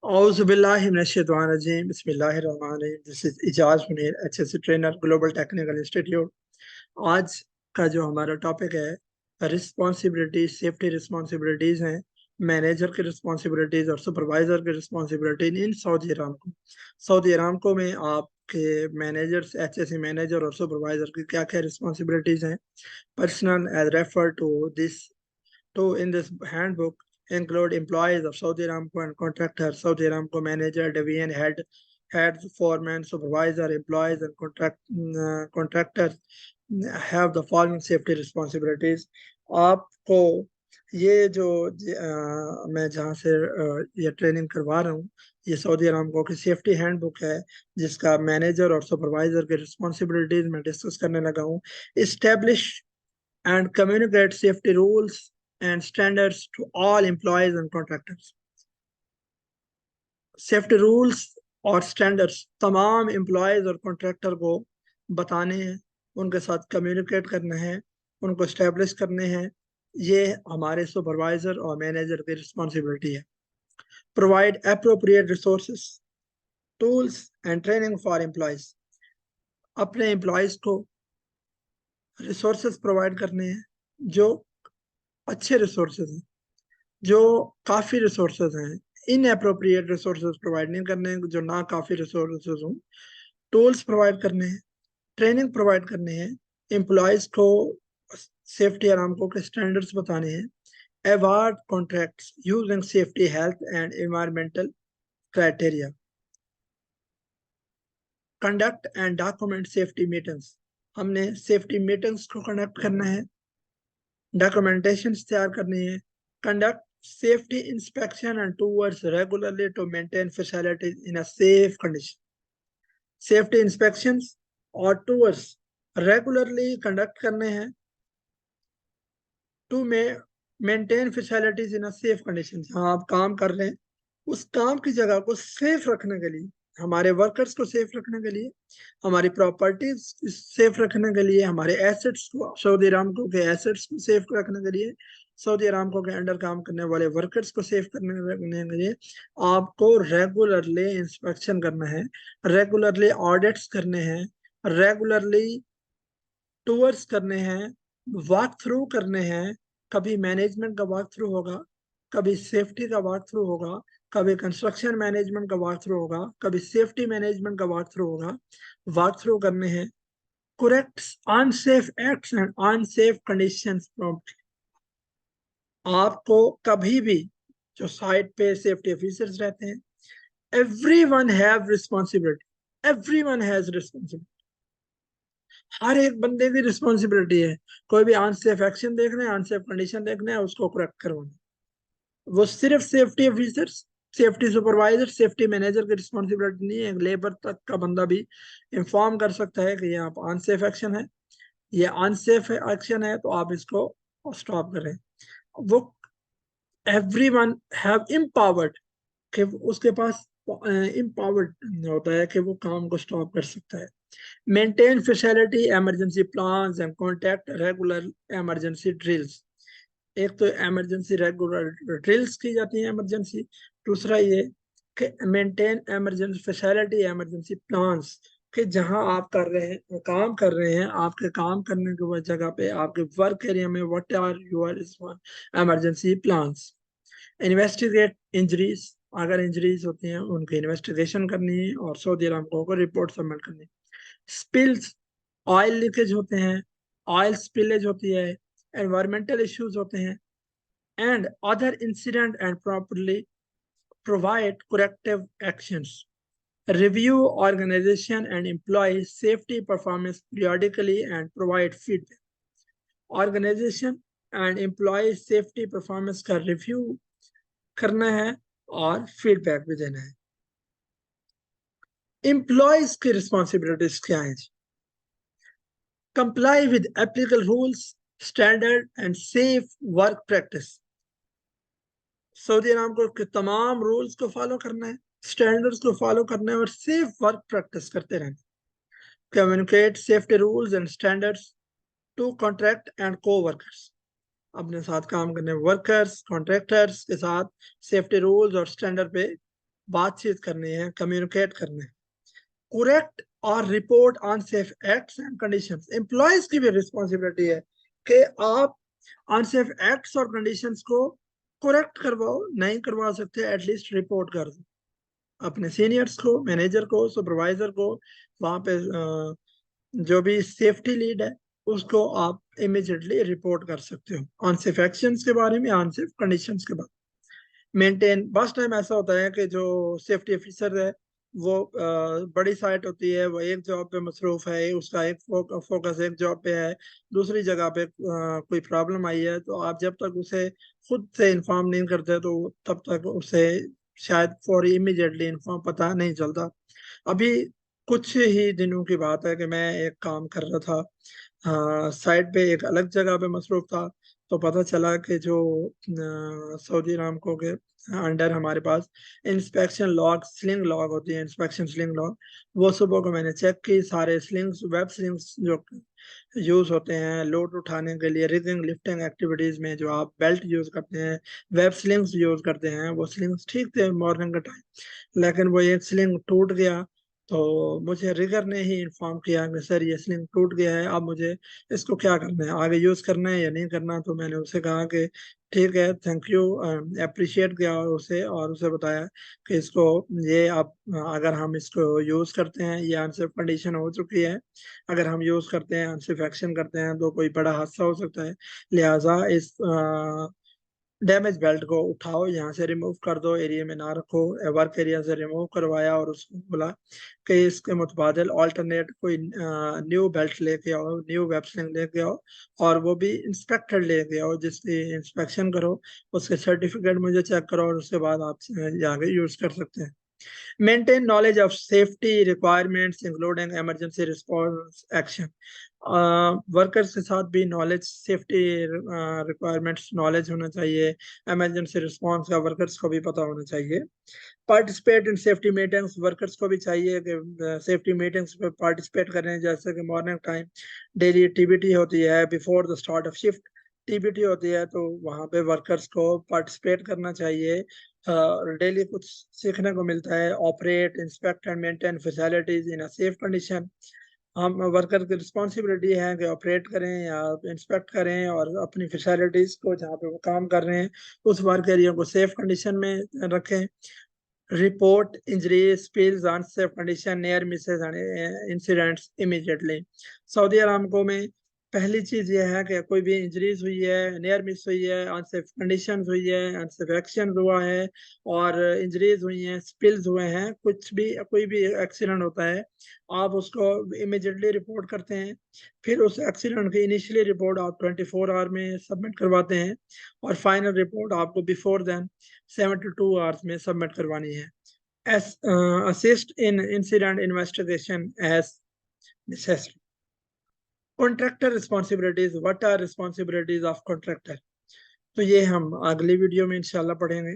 औज़ुबिल्लाहिमिनश्शैतानिर्रजीम बिस्मिल्लाहिर्रहमानिर्रहीम। This is Ijaz Munir, HSC trainer, global technical institute. आज का जो हमारा टॉपिक है रिस्पॉन्सिबिलिटी, सेफ्टी रिस्पॉन्सिबिलिटीज हैं, मैनेजर की रिस्पॉन्सिबिलिटीज और सुपरवाइजर की responsibility in Saudi Aramco. Saudi Aramco में आपके मैनेजर्स, HSC मैनेजर और सुपरवाइजर की क्या क्या रिस्पॉन्सिबिलिटीज हैं। Personal as refer to this to in this handbook include employees of Saudi Aramco and contractors. Saudi Aramco manager, division heads, foremen, supervisor, employees, and contractors have the following safety responsibilities. आपको ये जो मैं जहाँ से ये training करवा रहा हूँ, ये सऊदी अरामको की सेफ्टी हैंडबुक है, जिसका मैनेजर और सुपरवाइजर की रिस्पॉन्सिबिलिटीज मैं डिस्कस करने लगा हूँ। Establish and communicate safety rules and standards to all employees and contractors. Safety rules और standards तमाम employees और contractor को बताने हैं, उनके साथ communicate करना है, उनको establish करने हैं। ये हमारे supervisor और manager की responsibility है। Provide appropriate resources, tools and training for employees. अपने employees को resources provide करने हैं जो अच्छे resources हैं, जो काफ़ी रिसोर्सेज हैं। इन अप्रोप्रिएट रिसोर्सेज प्रोवाइड नहीं करने हैं जो ना काफ़ी रिसोर्सेज हों। टूल्स प्रोवाइड करने हैं, ट्रेनिंग प्रोवाइड करने हैं, एम्प्लॉयज़ को सेफ्टी अरामको के स्टैंडर्ड्स बताने हैं। Award contracts using safety, health and environmental criteria. Conduct and document safety meetings, हमने सेफ्टी मीटिंग्स को कंडक्ट करना है, डॉक्यूमेंटेशन तैयार करनी है। Conduct safety inspection and tours regularly to maintain facilities in a safe condition. Safety inspections और tours regularly conduct करने हैं to maintain facilities in a safe condition. जहाँ आप काम कर रहे हैं उस काम की जगह को सेफ रखने के लिए, हमारे वर्कर्स को सेफ रखने के लिए, हमारी प्रॉपर्टीज सेफ रखने के लिए, हमारे एसेट्स को, सऊदी अरामको के एसेट्स को सेफ रखने के लिए, सऊदी अरामको के अंडर काम करने वाले वर्कर्स को सेफ करने के लिए आपको रेगुलरली इंस्पेक्शन करना है, रेगुलरली ऑडिट्स करने हैं, रेगुलरली टूर्स करने हैं, वॉक थ्रू करने हैं। कभी मैनेजमेंट का वॉक थ्रू होगा, कभी सेफ्टी का वॉक थ्रू होगा, कभी कंस्ट्रक्शन मैनेजमेंट का वॉक थ्रू होगा, कभी सेफ्टी मैनेजमेंट का वॉक थ्रू होगा। वॉक थ्रू करने हैं, correct unsafe acts and unsafe conditions promptly. आपको कभी भी जो साइट पे सेफ्टी ऑफिसर्स रहते हैं, everyone have responsibility, everyone has responsibility. हर एक बंदे की रिस्पॉन्सिबिलिटी है। कोई भी अनसेफ एक्शन देख रहे हैं, अनसेफ कंडीशन देख रहे हैं, उसको करेक्ट करवाना। वो सिर्फ safety officers, safety supervisor, safety manager की रिस्पॉन्सिबिलिटी नहीं है। लेबर तक का बंदा भी इंफॉर्म कर सकता है कि यहाँ पर अनसेफ एक्शन है, ये अनसेफ एक्शन है, तो आप इसको स्टॉप करें। वो एवरीवन हैव एम्पावर्ड कि उसके पास एम्पावर्ड होता है कि वो काम को स्टॉप कर सकता है। Maintain facility, emergency plans and contact regular emergency drills. एक तो इमरजेंसी रेगुलर ड्रिल्स की जाती है इमरजेंसी, दूसरा ये कि maintain emergency facility, emergency plans कि जहां आप कर रहे हैं, काम कर रहे हैं, आपके काम करने की जगह पे, आपके वर्क एरिया में what are your emergency plans. Investigate injuries, अगर इंजरीज होती हैं उनकी इन्वेस्टिगेशन करनी है और सऊदी अरामको को रिपोर्ट सबमिट करनी है। स्पिल्स, ऑयल लीकेज होते हैं, ऑयल स्पिलेज होती है, एनवायरमेंटल इश्यूज होते हैं, and other incident and properly provide corrective actions. Review organization and employ safety performance periodically and provide feedback. Organization and employ safety performance का review करना है और फीडबैक भी देना है। एम्प्लॉयज की रिस्पॉन्सिबिलिटीज क्या है? Comply with applicable rules, standard and safe work practice. Saudi Aramco के तमाम रूल्स को फॉलो करना है, स्टैंडर्ड्स को फॉलो करना है और सेफ वर्क प्रैक्टिस करते रहना। Communicate safety rules and standards to contract and coworkers. अपने साथ काम करने वर्कर्स, कॉन्ट्रैक्टर्स के साथ सेफ्टी रूल्स और स्टैंडर्ड पे बातचीत करनी है, कम्युनिकेट करना है। correct or report on safe acts and conditions। Employees की भी रिस्पॉन्सिबिलिटी है कि आप अनसेफ एक्ट्स और कंडीशंस को करेक्ट करवाओ, नहीं करवा सकते एटलीस्ट रिपोर्ट कर दो अपने सीनियर्स को, मैनेजर को, सुपरवाइजर को। वहां पे जो भी सेफ्टी लीड है उसको आप इमीडिएटली रिपोर्ट कर सकते हो अनसेफ एक्शंस के बारे में, अनसेफ कंडीशंस के बारे में। मेंटेन, बस टाइम ऐसा होता है कि जो सेफ्टी ऑफिसर है वो बड़ी साइट होती है, वो एक जॉब पे मसरूफ है, उसका एक फोकस एक जॉब पे है, दूसरी जगह पे कोई प्रॉब्लम आई है, तो आप जब तक उसे खुद से इन्फॉर्म नहीं करते तो तब तक उसे शायद फॉर इमीडिएटली इन्फॉर्म पता नहीं चलता। अभी कुछ ही दिनों की बात है कि मैं एक काम कर रहा था, साइट पे एक अलग जगह पे मसरूफ था, तो पता चला कि जो सऊदी अरामको के अंडर हमारे पास इंस्पेक्शन लॉग, स्लिंग लॉग होती है, इंस्पेक्शन स्लिंग लॉग, वो सुबह को मैंने चेक की, सारे स्लिंग्स, वेब स्लिंग्स जो यूज होते हैं लोड उठाने के लिए, रिगिंग लिफ्टिंग एक्टिविटीज में जो आप बेल्ट यूज करते हैं, वेब स्लिंग्स यूज करते हैं, वो स्लिंग्स ठीक थे मॉर्निंग का टाइम, लेकिन वो एक स्लिंग टूट गया। तो मुझे रिगर ने ही इन्फॉर्म किया कि सर ये स्लिंग टूट गया है, अब मुझे इसको क्या करना है, आगे यूज करना है या नहीं करना। तो मैंने उसे कहा कि ठीक है, थैंक यू, अप्रिशिएट किया उसे, और उसे बताया कि इसको, ये अब अगर हम इसको यूज करते हैं, ये अनसेफ कंडीशन हो चुकी है, अगर हम यूज करते हैं, अनसेफ एक्शन करते हैं तो कोई बड़ा हादसा हो सकता है, लिहाजा इस डैमेज बेल्ट को उठाओ, यहाँ से रिमूव कर दो, एरिया में ना रखो। वर्क एरिया से रिमूव करवाया और उसको बोला कि इसके मुतबादिल ऑल्टरनेट कोई न्यू बेल्ट लेके आओ, न्यू वेब स्लिंग लेके आओ, और वो भी इंस्पेक्टेड लेके आओ, जिसकी इंस्पेक्शन करो, उसके सर्टिफिकेट मुझे चेक करो, और उसके बाद आप जाके यूज कर सकते हैं। Maintain knowledge of safety requirements including emergency response action। Workers के साथ भी नॉलेज, सेफ्टी रिक्वायरमेंट्स नॉलेज होना चाहिए, इमरजेंसी रिस्पॉन्स का वर्कर्स को भी पता होना चाहिए। Participate in safety meetings, workers को भी चाहिए कि सेफ्टी मीटिंग्स पे पार्टिसिपेट करें, जैसे कि मॉर्निंग टाइम डेली टीबीटी होती है, before the start of shift TBT होती है, तो वहाँ पे वर्कर्स को पार्टिसिपेट करना चाहिए। डेली कुछ सीखने को मिलता है। Operate, inspect and maintain facilities in a safe condition. हम वर्कर की रिस्पॉन्सिबिलिटी है कि ऑपरेट करें या इंस्पेक्ट करें और अपनी फैसिलिटीज को जहाँ पे वो काम कर रहे हैं उस वर्क एरिया को सेफ कंडीशन में रखें। Report injury, spills, unsafe condition, near Mrs and incidents immediately. Saudi Aramco में पहली चीज ये है कि कोई भी इंजरीज हुई है, नियर मिस हुई है, अनसेफ कंडीशंस हुई है, अनसेफ एक्शन हुआ है, और इंजरीज हुई हैं, स्पिल्स हुए हैं, कुछ भी, कोई भी एक्सीडेंट होता है, आप उसको इमीडिएटली रिपोर्ट करते हैं। फिर उस एक्सीडेंट की इनिशियली रिपोर्ट आप 24 आवर में सबमिट करवाते हैं, और फाइनल रिपोर्ट आपको बिफोर देन 72 आवर्स में सबमिट करवानी है। Assist in incident investigation as necessary. Contractor responsibilities, what are responsibilities of contractor, तो ये हम अगली वीडियो में इंशाल्लाह पढ़ेंगे।